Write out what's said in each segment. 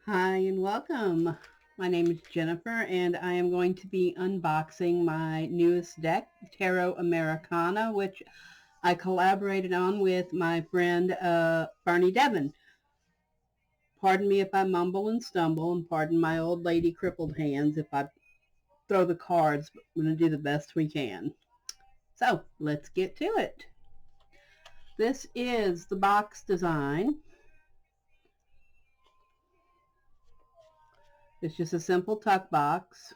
Hi and welcome. My name is Jennifer and I am going to be unboxing my newest deck, Tarot Americana, which I collaborated on with my friend Barney Devon. Pardon me if I mumble and stumble, and pardon my old lady crippled hands if I throw the cards, but we're going to do the best we can. So let's get to it. This is the box design. It's just a simple tuck box.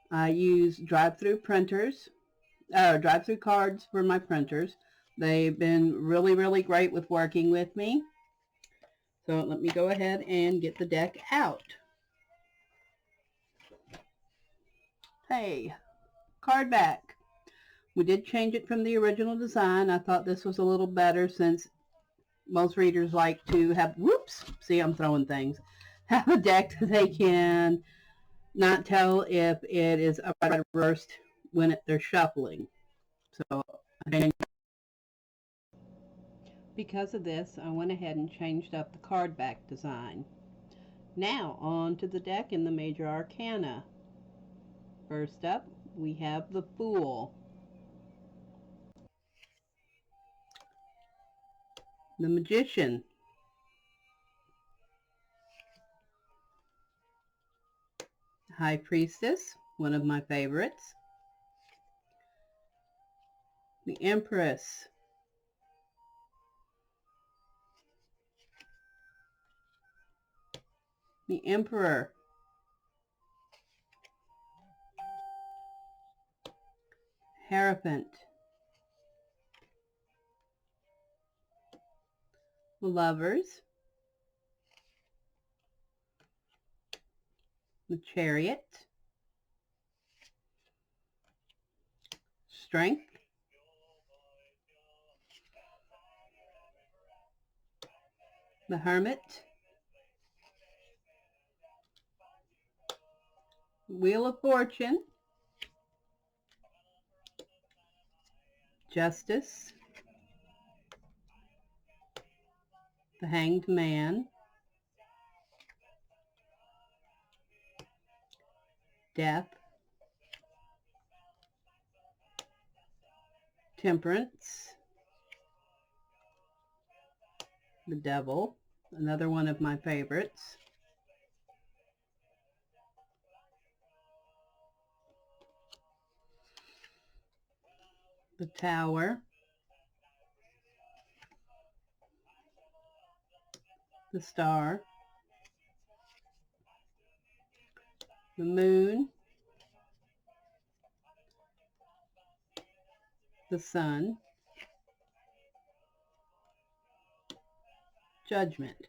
I use DriveThruCards for my printers. They've been really great with working with me. So let me go ahead and get the deck out. Hey, card back. We did change it from the original design. I thought this was a little better since most readers like to have, whoops, see I'm throwing things, have a deck that they can not tell if it is upright or reversed when they're shuffling. So because of this, I went ahead and changed up the card back design. Now on to the deck in the Major Arcana. First up, we have the Fool, the Magician, High Priestess, one of my favorites, the Empress, the Emperor, Hierophant, the Lovers, the Chariot, Strength, the Hermit, Wheel of Fortune, Justice, the Hanged Man, Death, Temperance, the Devil, another one of my favorites, the Tower, the Star, the Moon, the Sun, Judgment,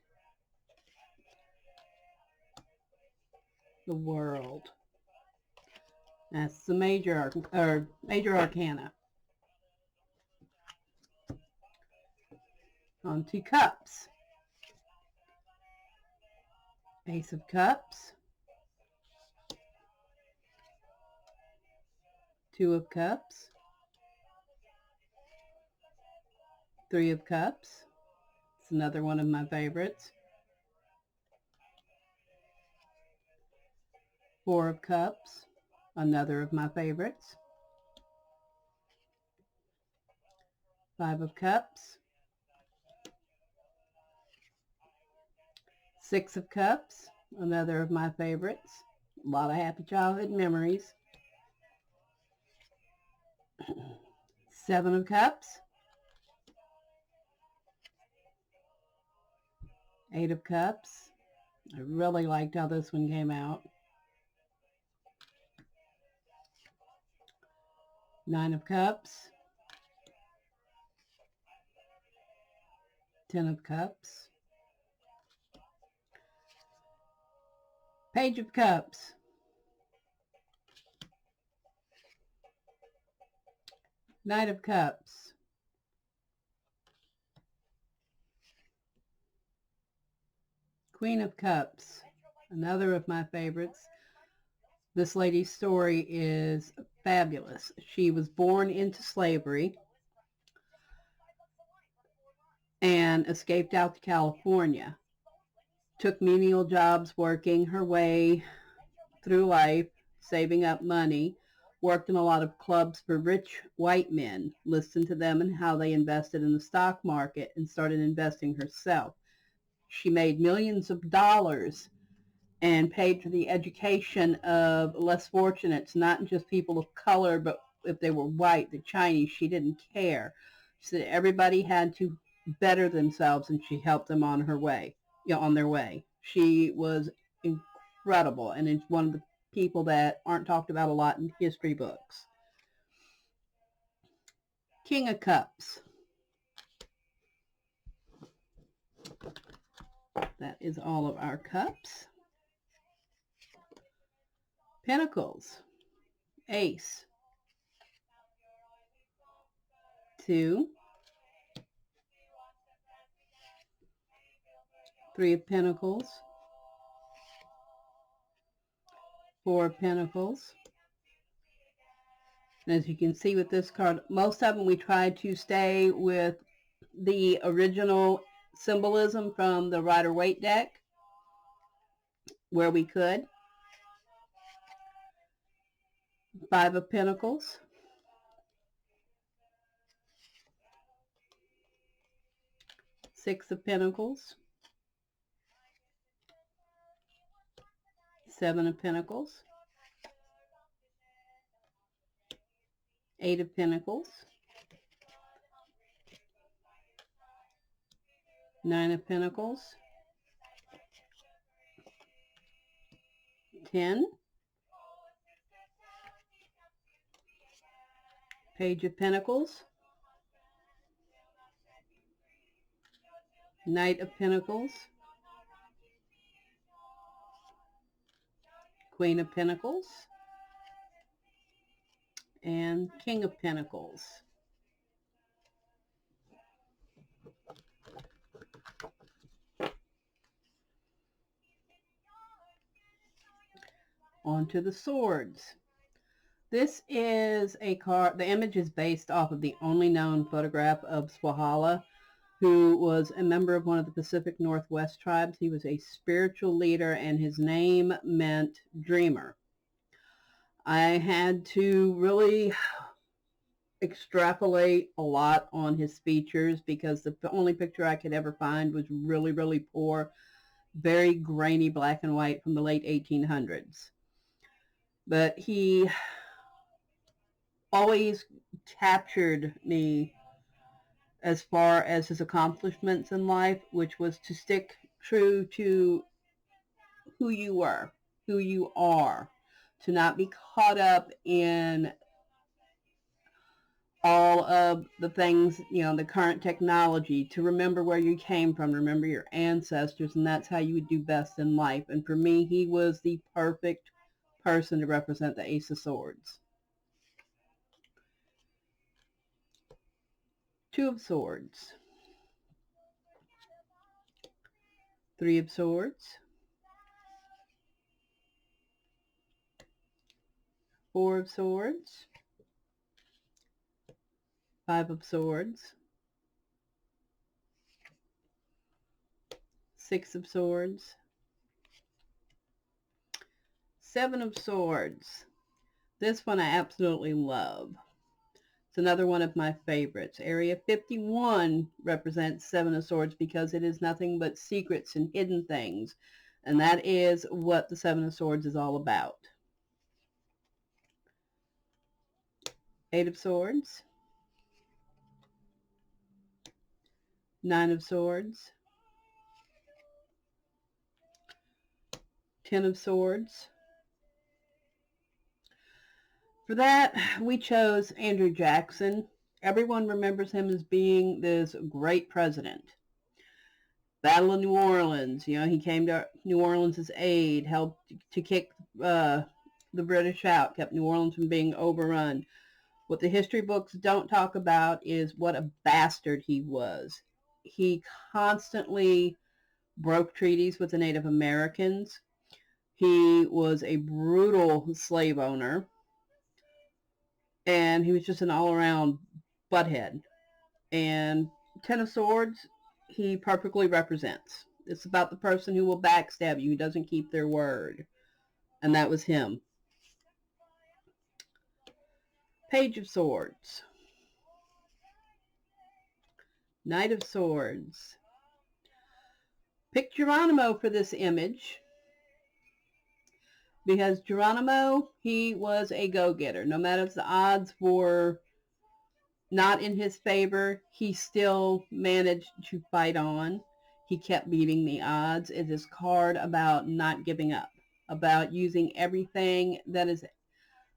the World. That's the Major Arcana. On to Cups. Ace of Cups, Two of Cups, Three of Cups. It's another one of my favorites. Four of Cups, another of my favorites. Five of Cups, Six of Cups, another of my favorites. A lot of happy childhood memories. Seven of Cups, Eight of Cups. I really liked how this one came out. Nine of Cups, Ten of Cups, Page of Cups, Knight of Cups, Queen of Cups, another of my favorites. This lady's story is fabulous. She was born into slavery. and escaped out to California. Took menial jobs working her way through life, saving up money, worked in a lot of clubs for rich white men, listened to them and how they invested in the stock market, and started investing herself. She made millions of dollars and paid for the education of less fortunates, not just people of color, but if they were white, the Chinese. She didn't care. She said everybody had to better themselves, and she helped them on her way, on their way. She was incredible, and is one of the people that aren't talked about a lot in history books. King of Cups. That is all of our cups. Pentacles. Ace. 2. 3 of Pentacles. 4 of Pentacles. And as you can see with this card, most of them we try to stay with the original symbolism from the Rider-Waite deck where we could. 5 of Pentacles. 6 of Pentacles. 7 of Pentacles. 8 of Pentacles. 9 of Pentacles. 10. Page of Pentacles. Knight of Pentacles. Queen of Pentacles. And King of Pentacles. On to the swords. This is a card. The image is based off of the only known photograph of Swahala, who was a member of one of the Pacific Northwest tribes. He was a spiritual leader, and his name meant dreamer. I had to really extrapolate a lot on his features because the only picture I could ever find was really, really poor, very grainy black and white from the late 1800s. But he always captured me as far as his accomplishments in life, which was to stick true to who you were, who you are, to not be caught up in all of the things, the current technology, to remember where you came from, remember your ancestors, and that's how you would do best in life. And for me, he was the perfect person to represent the Ace of Swords. 2 of Swords. 3 of Swords. 4 of Swords. 5 of Swords. 6 of Swords. 7 of Swords. This one I absolutely love. It's another one of my favorites. Area 51 represents 7 of Swords because it is nothing but secrets and hidden things. And that is what the 7 of Swords is all about. 8 of Swords. 9 of Swords. 10 of Swords. For that, we chose Andrew Jackson. Everyone remembers him as being this great president. Battle of New Orleans, he came to New Orleans' aid, helped to kick the British out, kept New Orleans from being overrun. What the history books don't talk about is what a bastard he was. He constantly broke treaties with the Native Americans. He was a brutal slave owner. And he was just an all-around butthead. And 10 of Swords, he perfectly represents. It's about the person who will backstab you, who doesn't keep their word. And that was him. Page of Swords. Knight of Swords. Pick Geronimo for this image because Geronimo, he was a go-getter. No matter if the odds were not in his favor, he still managed to fight on. He kept beating the odds. It is a card about not giving up, about using everything that is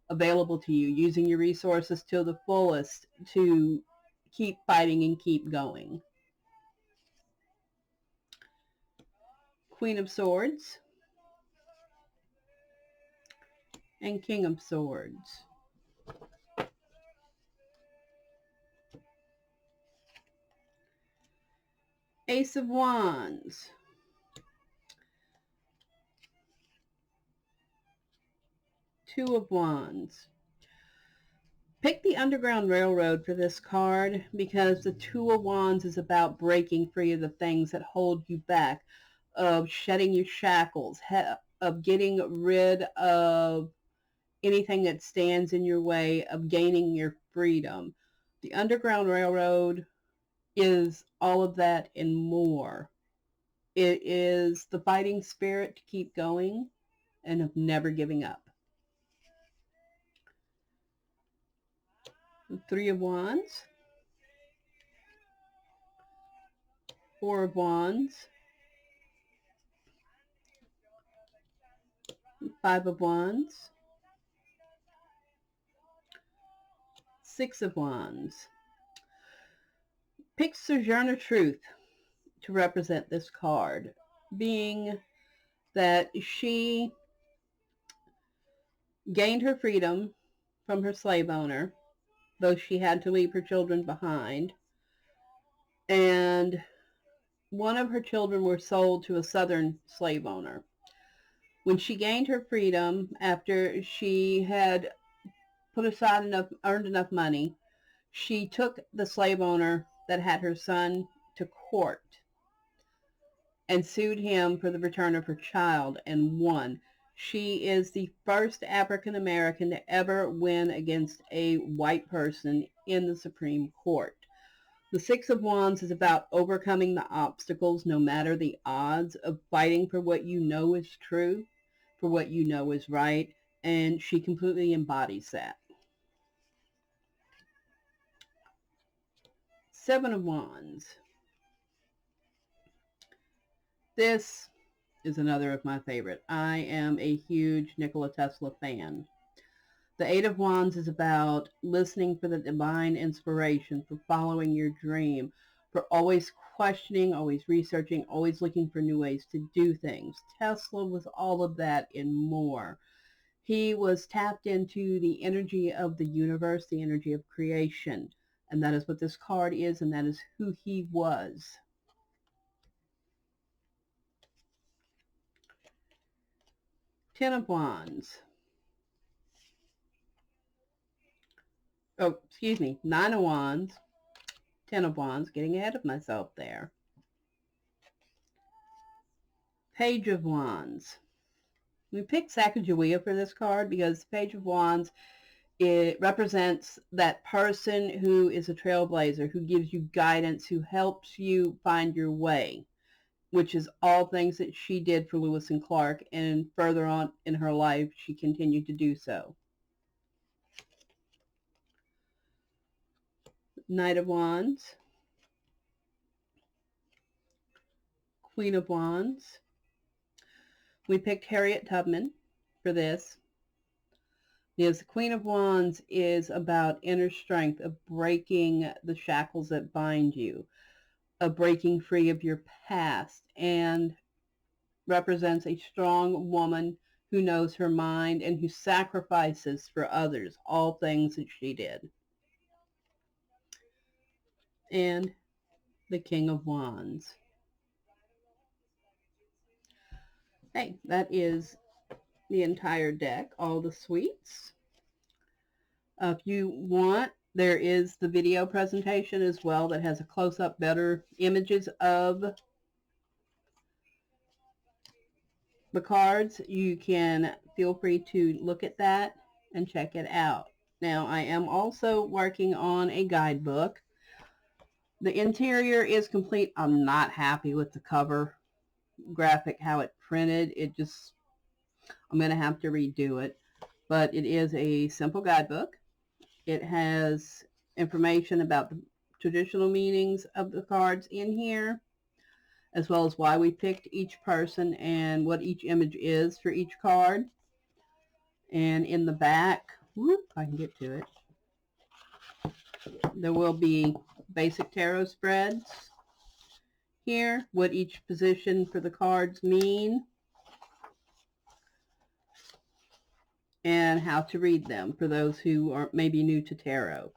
available to you, using your resources to the fullest to keep fighting and keep going. Queen of Swords and King of Swords. Ace of Wands. Two of Wands. Pick the Underground Railroad for this card because the Two of Wands is about breaking free of the things that hold you back, of shedding your shackles, of getting rid of anything that stands in your way, of gaining your freedom. The Underground Railroad is all of that and more. It is the fighting spirit to keep going and of never giving up. Three of Wands. Four of Wands. Five of Wands. Six of Wands. Pick Sojourner Truth to represent this card, being that she gained her freedom from her slave owner, though she had to leave her children behind. And one of her children were sold to a southern slave owner. When she gained her freedom, after she had put aside earned enough money, she took the slave owner that had her son to court and sued him for the return of her child and won. She is the first African American to ever win against a white person in the Supreme Court. The Six of Wands is about overcoming the obstacles, no matter the odds, of fighting for what you know is true, for what you know is right, and she completely embodies that. Seven of Wands. This is another of my favorite. I am a huge Nikola Tesla fan. The Eight of Wands is about listening for the divine inspiration, for following your dream, for always questioning, always researching, always looking for new ways to do things. Tesla was all of that and more. He was tapped into the energy of the universe, the energy of creation. And that is what this card is, and that is who he was. Ten of Wands. Oh, excuse me. Nine of Wands. Ten of Wands. Getting ahead of myself there. Page of Wands. We picked Sacagawea for this card because Page of Wands, it represents that person who is a trailblazer, who gives you guidance, who helps you find your way, which is all things that she did for Lewis and Clark, and further on in her life, she continued to do so. Knight of Wands. Queen of Wands. We picked Harriet Tubman for this. Yes, the Queen of Wands is about inner strength, of breaking the shackles that bind you, of breaking free of your past, and represents a strong woman who knows her mind and who sacrifices for others, all things that she did. And the King of Wands. Hey, that is the entire deck, all the suites. If you want There is the video presentation as well that has a close-up, better images of the cards. You can feel free to look at that and check it out. Now, I am also working on a guidebook. The interior is complete. I'm not happy with the cover graphic, how it printed. I'm going to have to redo it. But it is a simple guidebook. It has information about the traditional meanings of the cards in here, as well as why we picked each person and what each image is for each card. And in the back, whoop, I can get to it, there will be basic tarot spreads here, what each position for the cards mean, and how to read them for those who are maybe new to tarot.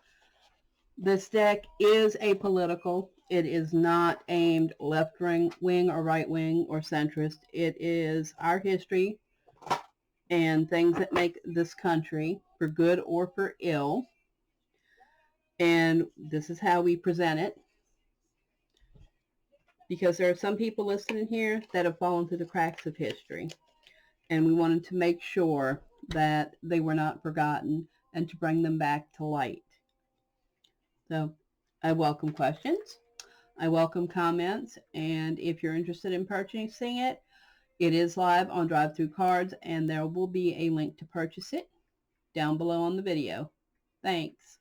This deck is apolitical. It is not aimed left wing or right wing or centrist. It is our history and things that make this country, for good or for ill. And this is how we present it, because there are some people listening here that have fallen through the cracks of history, and we wanted to make sure that they were not forgotten and to bring them back to light. So I welcome questions. I welcome comments, and if you're interested in purchasing it, it is live on DriveThruCards, and there will be a link to purchase it down below on the video. Thanks.